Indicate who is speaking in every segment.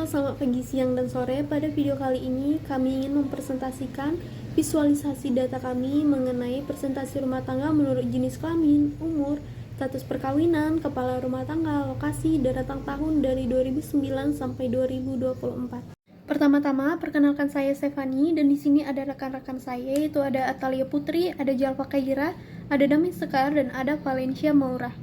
Speaker 1: selamat pagi, siang, dan sore. Pada video kali ini, kami ingin mempresentasikan visualisasi data kami mengenai presentasi rumah tangga menurut jenis kelamin, umur, status perkawinan, kepala rumah tangga, lokasi, dan rentang tahun dari 2009 sampai 2024. Pertama-tama, perkenalkan saya Stefani, dan di sini ada rekan-rekan saya, yaitu ada Atalia Putri, ada Jalva Kaira, ada Dami Sekar, dan ada Valencia Maura.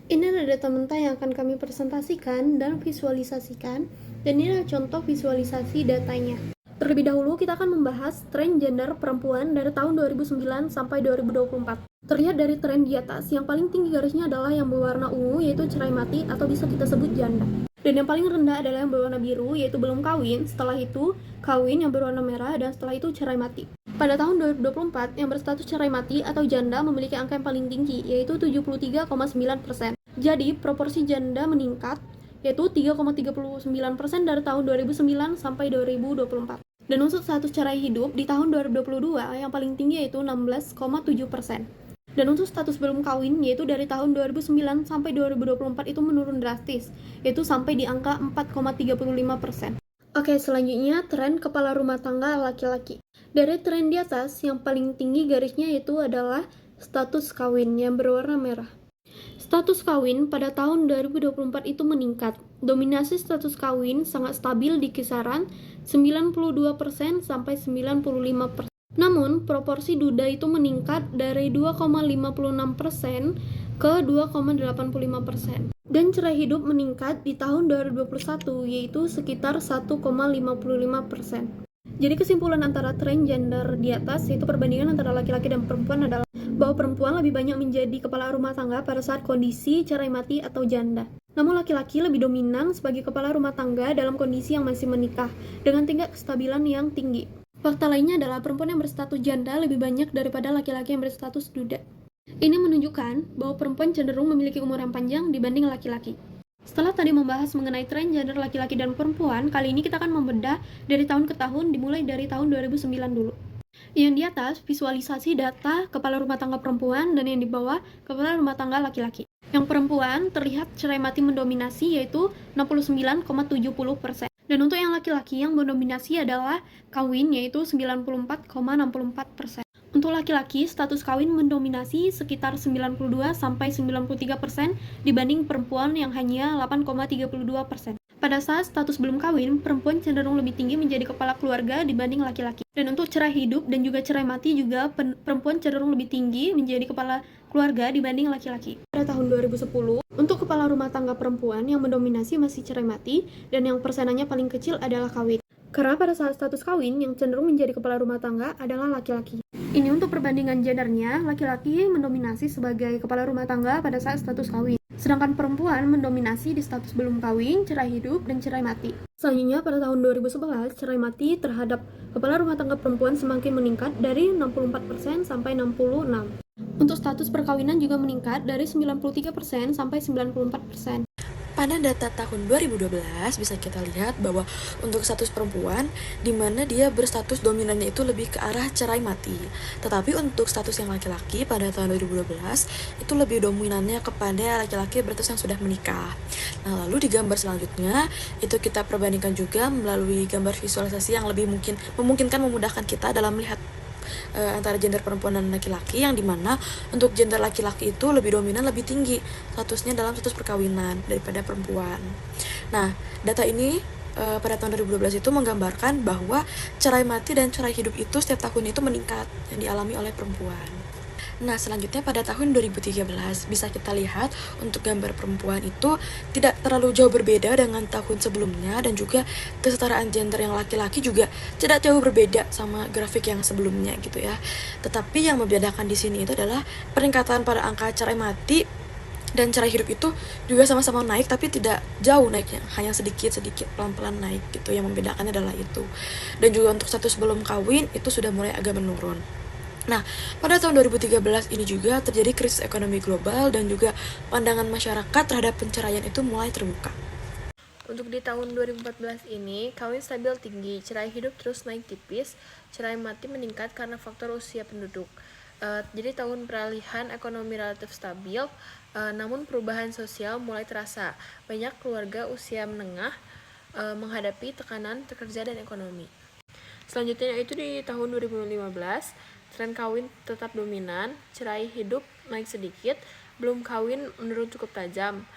Speaker 1: Ini adalah data mentah yang akan kami presentasikan dan visualisasikan, dan ini adalah contoh visualisasi datanya. Terlebih dahulu, kita akan membahas tren gender perempuan dari tahun 2009 sampai 2024. Terlihat dari tren di atas, yang paling tinggi garisnya adalah yang berwarna ungu, yaitu cerai mati atau bisa kita sebut janda. Dan yang paling rendah adalah yang berwarna biru, yaitu belum kawin, setelah itu kawin yang berwarna merah, dan setelah itu cerai mati. Pada tahun 2024, yang berstatus cerai mati atau janda memiliki angka yang paling tinggi, yaitu 73,9%. Jadi, proporsi janda meningkat, yaitu 3,39% dari tahun 2009 sampai 2024. Dan untuk status cerai hidup di tahun 2022, yang paling tinggi yaitu 16,7%. Dan untuk status belum kawin, yaitu dari tahun 2009 sampai 2024 itu menurun drastis, yaitu sampai di angka 4,35%. Oke, selanjutnya tren kepala rumah tangga laki-laki. Dari tren di atas, yang paling tinggi garisnya itu adalah status kawin yang berwarna merah. Status kawin pada tahun 2024 itu meningkat. Dominasi status kawin sangat stabil di kisaran 92% sampai 95%. Namun, proporsi duda itu meningkat dari 2,56% ke 2,85%. Dan cerai hidup meningkat di tahun 2021, yaitu sekitar 1,55%. Jadi kesimpulan antara tren gender di atas, yaitu perbandingan antara laki-laki dan perempuan, adalah bahwa perempuan lebih banyak menjadi kepala rumah tangga pada saat kondisi cerai mati atau janda. Namun laki-laki lebih dominan sebagai kepala rumah tangga dalam kondisi yang masih menikah, dengan tingkat kestabilan yang tinggi. Fakta lainnya adalah perempuan yang berstatus janda lebih banyak daripada laki-laki yang berstatus duda. Ini menunjukkan bahwa perempuan cenderung memiliki umur yang panjang dibanding laki-laki. Setelah tadi membahas mengenai tren gender laki-laki dan perempuan, kali ini kita akan membedah dari tahun ke tahun, dimulai dari tahun 2009 dulu. Yang di atas, visualisasi data kepala rumah tangga perempuan, dan yang di bawah, kepala rumah tangga laki-laki. Yang perempuan terlihat cerai mati mendominasi, yaitu 69,70%. Dan untuk yang laki-laki yang mendominasi adalah kawin, yaitu 94,64%. Untuk laki-laki, status kawin mendominasi sekitar 92-93% dibanding perempuan yang hanya 8,32%. Pada saat status belum kawin, perempuan cenderung lebih tinggi menjadi kepala keluarga dibanding laki-laki. Dan untuk cerai hidup dan juga cerai mati juga perempuan cenderung lebih tinggi menjadi kepala keluarga dibanding laki-laki. Pada tahun 2010, untuk kepala rumah tangga perempuan yang mendominasi masih cerai mati, dan yang persenannya paling kecil adalah kawin. Karena pada saat status kawin, yang cenderung menjadi kepala rumah tangga adalah laki-laki. Ini untuk perbandingan gendernya, laki-laki mendominasi sebagai kepala rumah tangga pada saat status kawin. Sedangkan perempuan mendominasi di status belum kawin, cerai hidup, dan cerai mati. Selanjutnya, pada tahun 2011, cerai mati terhadap kepala rumah tangga perempuan semakin meningkat dari 64% sampai 66%. Untuk status perkawinan juga meningkat dari 93% sampai 94%.
Speaker 2: Pada data tahun 2012 bisa kita lihat bahwa untuk status perempuan di mana dia berstatus dominannya itu lebih ke arah cerai mati. Tetapi untuk status yang laki-laki pada tahun 2012 itu lebih dominannya kepada laki-laki berstatus yang sudah menikah. Nah, lalu di gambar selanjutnya itu kita perbandingkan juga melalui gambar visualisasi yang lebih memudahkan kita dalam melihat antara gender perempuan dan laki-laki, yang dimana untuk gender laki-laki itu lebih dominan, lebih tinggi statusnya dalam status perkawinan daripada perempuan. Nah, data ini pada tahun 2012 itu menggambarkan bahwa cerai mati dan cerai hidup itu setiap tahun itu meningkat yang dialami oleh perempuan. Nah, selanjutnya pada tahun 2013 bisa kita lihat untuk gambar perempuan itu tidak terlalu jauh berbeda dengan tahun sebelumnya, dan juga kesetaraan gender yang laki-laki juga tidak jauh berbeda sama grafik yang sebelumnya gitu ya. Tetapi yang membedakan di sini itu adalah peningkatan pada angka cerai mati dan cerai hidup itu juga sama-sama naik, tapi tidak jauh naiknya, hanya sedikit-sedikit pelan-pelan naik gitu. Yang membedakannya adalah itu. Dan juga untuk status belum kawin itu sudah mulai agak menurun. Nah, pada tahun 2013 ini juga terjadi krisis ekonomi global, dan juga pandangan masyarakat terhadap perceraian itu mulai terbuka.
Speaker 3: Untuk di tahun 2014 ini, kawin stabil tinggi, cerai hidup terus naik tipis, cerai mati meningkat karena faktor usia penduduk. Jadi tahun peralihan ekonomi relatif stabil, namun perubahan sosial mulai terasa. Banyak keluarga usia menengah menghadapi tekanan pekerja dan ekonomi. Selanjutnya yaitu di tahun 2015, tren kawin tetap dominan, cerai hidup naik sedikit, belum kawin menurun cukup tajam.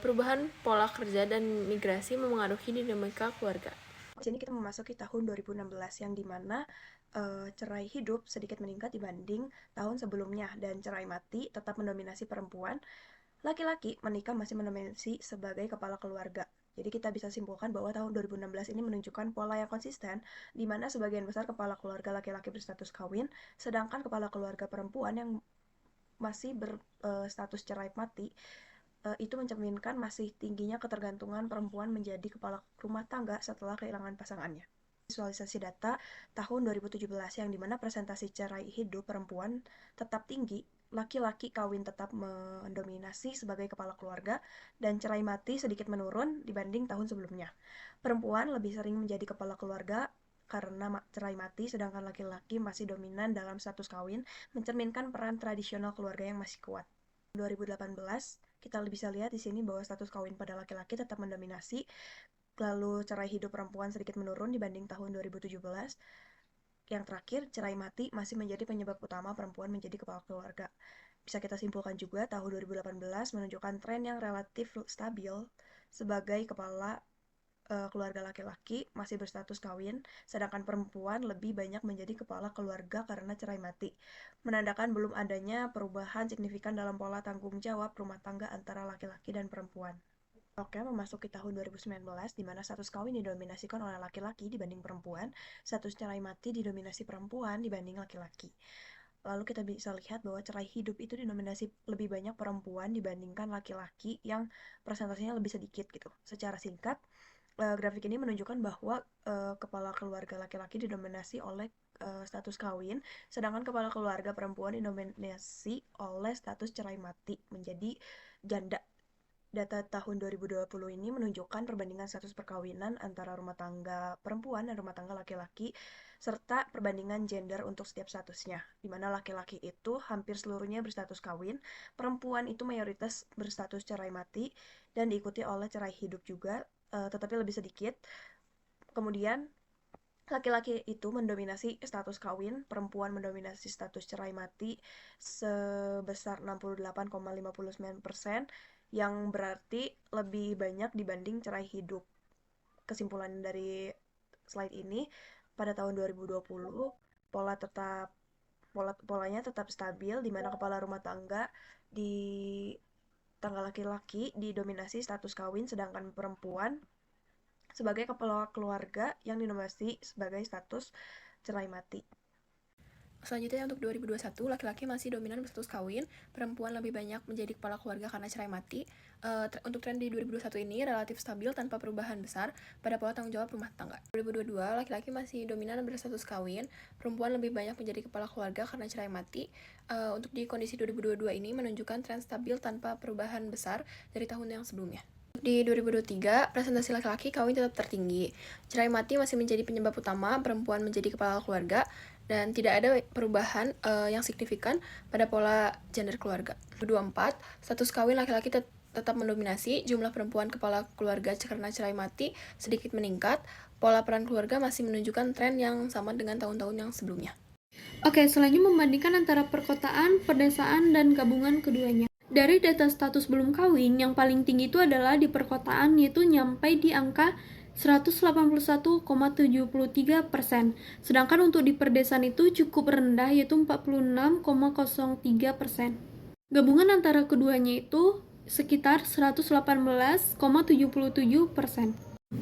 Speaker 3: Perubahan pola kerja dan migrasi memengaruhi dinamika keluarga.
Speaker 4: Sini kita memasuki tahun 2016 yang dimana cerai hidup sedikit meningkat dibanding tahun sebelumnya dan cerai mati tetap mendominasi perempuan. Laki-laki menikah masih mendominasi sebagai kepala keluarga. Jadi kita bisa simpulkan bahwa tahun 2016 ini menunjukkan pola yang konsisten, di mana sebagian besar kepala keluarga laki-laki berstatus kawin, sedangkan kepala keluarga perempuan yang masih berstatus cerai mati, itu mencerminkan masih tingginya ketergantungan perempuan menjadi kepala rumah tangga setelah kehilangan pasangannya. Visualisasi data tahun 2017 yang dimana presentasi cerai hidup perempuan tetap tinggi, laki-laki kawin tetap mendominasi sebagai kepala keluarga, dan cerai mati sedikit menurun dibanding tahun sebelumnya. Perempuan lebih sering menjadi kepala keluarga karena cerai mati, sedangkan laki-laki masih dominan dalam status kawin, mencerminkan peran tradisional keluarga yang masih kuat. 2018, kita bisa lihat di sini bahwa status kawin pada laki-laki tetap mendominasi, lalu cerai hidup perempuan sedikit menurun dibanding tahun 2017. Yang terakhir, cerai mati masih menjadi penyebab utama perempuan menjadi kepala keluarga. Bisa kita simpulkan juga tahun 2018 menunjukkan tren yang relatif stabil sebagai kepala keluarga laki-laki masih berstatus kawin, sedangkan perempuan lebih banyak menjadi kepala keluarga karena cerai mati, menandakan belum adanya perubahan signifikan dalam pola tanggung jawab rumah tangga antara laki-laki dan perempuan. Oke, memasuki tahun 2019, di mana status kawin didominasikan oleh laki-laki dibanding perempuan, status cerai mati didominasi perempuan dibanding laki-laki. Lalu kita bisa lihat bahwa cerai hidup itu didominasi lebih banyak perempuan dibandingkan laki-laki yang presentasinya lebih sedikit gitu. Secara singkat, grafik ini menunjukkan bahwa kepala keluarga laki-laki didominasi oleh status kawin, sedangkan kepala keluarga perempuan didominasi oleh status cerai mati menjadi janda. Data tahun 2020 ini menunjukkan perbandingan status perkawinan antara rumah tangga perempuan dan rumah tangga laki-laki, serta perbandingan gender untuk setiap statusnya, di mana laki-laki itu hampir seluruhnya berstatus kawin, perempuan itu mayoritas berstatus cerai mati, dan diikuti oleh cerai hidup juga, tetapi lebih sedikit. Kemudian, laki-laki itu mendominasi status kawin, perempuan mendominasi status cerai mati sebesar 68,59%, yang berarti lebih banyak dibanding cerai hidup. Kesimpulan dari slide ini, pada tahun 2020 polanya tetap stabil, di mana kepala rumah tangga di tangga laki-laki didominasi status kawin, sedangkan perempuan sebagai kepala keluarga yang didominasi sebagai status cerai mati.
Speaker 3: Selanjutnya untuk 2021, laki-laki masih dominan berstatus kawin, perempuan lebih banyak menjadi kepala keluarga karena cerai mati. Untuk tren di 2021 ini relatif stabil tanpa perubahan besar pada pola tanggung jawab rumah tangga. 2022, laki-laki masih dominan berstatus kawin, perempuan lebih banyak menjadi kepala keluarga karena cerai mati. Untuk di kondisi 2022 ini menunjukkan tren stabil tanpa perubahan besar dari tahun yang sebelumnya. Di 2023, presentasi laki-laki kawin tetap tertinggi. Cerai mati masih menjadi penyebab utama, perempuan menjadi kepala keluarga, dan tidak ada perubahan yang signifikan pada pola gender keluarga. 2024, status kawin laki-laki tetap mendominasi, jumlah perempuan kepala keluarga karena cerai mati sedikit meningkat, pola peran keluarga masih menunjukkan tren yang sama dengan tahun-tahun yang sebelumnya.
Speaker 1: Oke, selanjutnya membandingkan antara perkotaan, pedesaan, dan gabungan keduanya. Dari data status belum kawin, yang paling tinggi itu adalah di perkotaan, yaitu nyampe di angka 181,73%. Sedangkan untuk di perdesaan itu cukup rendah, yaitu 46,03%. Gabungan antara keduanya itu sekitar 118,77%.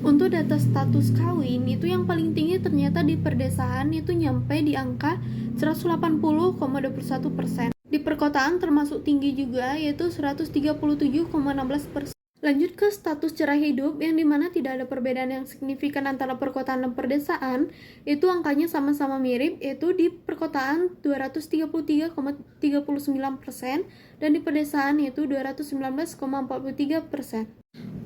Speaker 1: Untuk data status kawin itu yang paling tinggi ternyata di perdesaan itu nyampe di angka 180,21%. Di perkotaan termasuk tinggi juga, yaitu 137,16%. Lanjut ke status cerai hidup, yang dimana tidak ada perbedaan yang signifikan antara perkotaan dan perdesaan, itu angkanya sama-sama mirip, yaitu di perkotaan 233,39% dan di pedesaan yaitu 219,43%.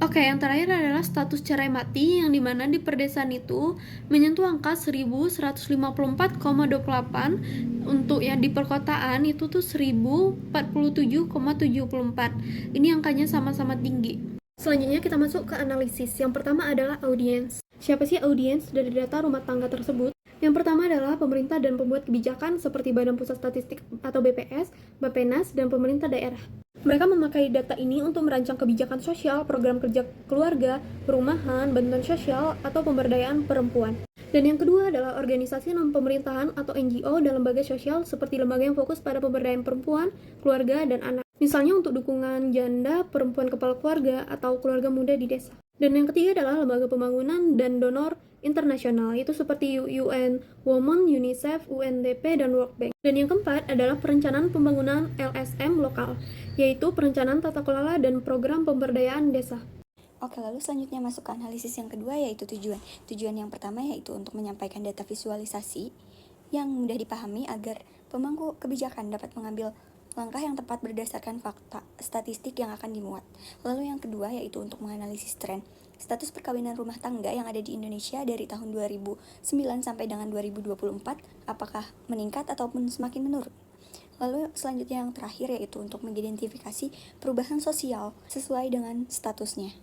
Speaker 1: Oke, yang terakhir adalah status cerai mati, yang dimana di perdesaan itu menyentuh angka 1154,28, untuk yang di perkotaan itu tuh 1047,74. Ini angkanya sama-sama tinggi. Selanjutnya kita masuk ke analisis. Yang pertama adalah audiens. Siapa sih audiens dari data rumah tangga tersebut? Yang pertama adalah pemerintah dan pembuat kebijakan seperti Badan Pusat Statistik atau BPS, Bappenas, dan pemerintah daerah. Mereka memakai data ini untuk merancang kebijakan sosial, program kerja keluarga, perumahan, bantuan sosial, atau pemberdayaan perempuan. Dan yang kedua adalah organisasi non-pemerintahan atau NGO dan lembaga sosial seperti lembaga yang fokus pada pemberdayaan perempuan, keluarga, dan anak. Misalnya untuk dukungan janda, perempuan kepala keluarga, atau keluarga muda di desa. Dan yang ketiga adalah lembaga pembangunan dan donor internasional, itu seperti UN Women, UNICEF, UNDP, dan World Bank. Dan yang keempat adalah perencanaan pembangunan LSM lokal, yaitu perencanaan tata kelola dan program pemberdayaan desa.
Speaker 5: Oke, lalu selanjutnya masuk ke analisis yang kedua, yaitu tujuan. Tujuan yang pertama yaitu untuk menyampaikan data visualisasi yang mudah dipahami agar pemangku kebijakan dapat mengambil langkah yang tepat berdasarkan fakta statistik yang akan dimuat. Lalu yang kedua yaitu untuk menganalisis tren status perkawinan rumah tangga yang ada di Indonesia dari tahun 2009 sampai dengan 2024, apakah meningkat ataupun semakin menurun. Lalu selanjutnya yang terakhir yaitu untuk mengidentifikasi perubahan sosial sesuai dengan statusnya.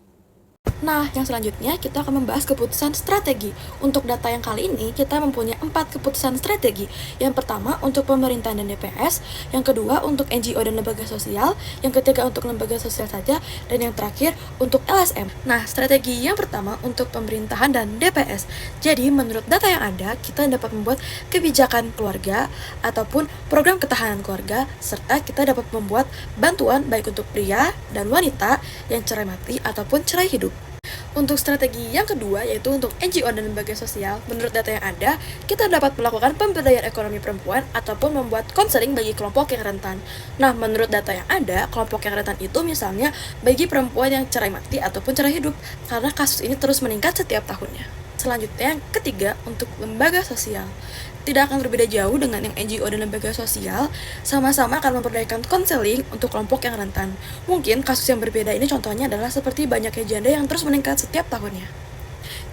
Speaker 2: Nah, yang selanjutnya kita akan membahas keputusan strategi. Untuk data yang kali ini, kita mempunyai 4 keputusan strategi. Yang pertama, untuk pemerintah dan DPS. Yang kedua, untuk NGO dan lembaga sosial. Yang ketiga, untuk lembaga sosial saja. Dan yang terakhir, untuk LSM. Nah, strategi yang pertama untuk pemerintahan dan DPS. Jadi, menurut data yang ada, kita dapat membuat kebijakan keluarga ataupun program ketahanan keluarga, serta kita dapat membuat bantuan baik untuk pria dan wanita yang cerai mati ataupun cerai hidup. Untuk strategi yang kedua, yaitu untuk NGO dan lembaga sosial, menurut data yang ada, kita dapat melakukan pemberdayaan ekonomi perempuan ataupun membuat konseling bagi kelompok yang rentan. Nah, menurut data yang ada, kelompok yang rentan itu misalnya bagi perempuan yang cerai mati ataupun cerai hidup, karena kasus ini terus meningkat setiap tahunnya. Selanjutnya, yang ketiga, untuk lembaga sosial. Tidak akan berbeda jauh dengan yang NGO dan lembaga sosial, sama-sama akan memberdayakan konseling untuk kelompok yang rentan. Mungkin kasus yang berbeda ini contohnya adalah seperti banyaknya janda yang terus meningkat setiap tahunnya.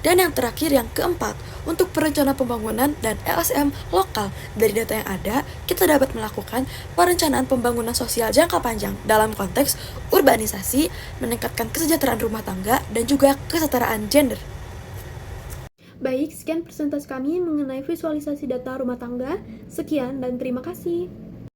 Speaker 2: Dan yang terakhir, yang keempat, untuk perencanaan pembangunan dan LSM lokal. Dari data yang ada, kita dapat melakukan perencanaan pembangunan sosial jangka panjang dalam konteks urbanisasi, meningkatkan kesejahteraan rumah tangga, dan juga kesetaraan gender.
Speaker 1: Baik, sekian presentasi kami mengenai visualisasi data rumah tangga. Sekian dan terima kasih.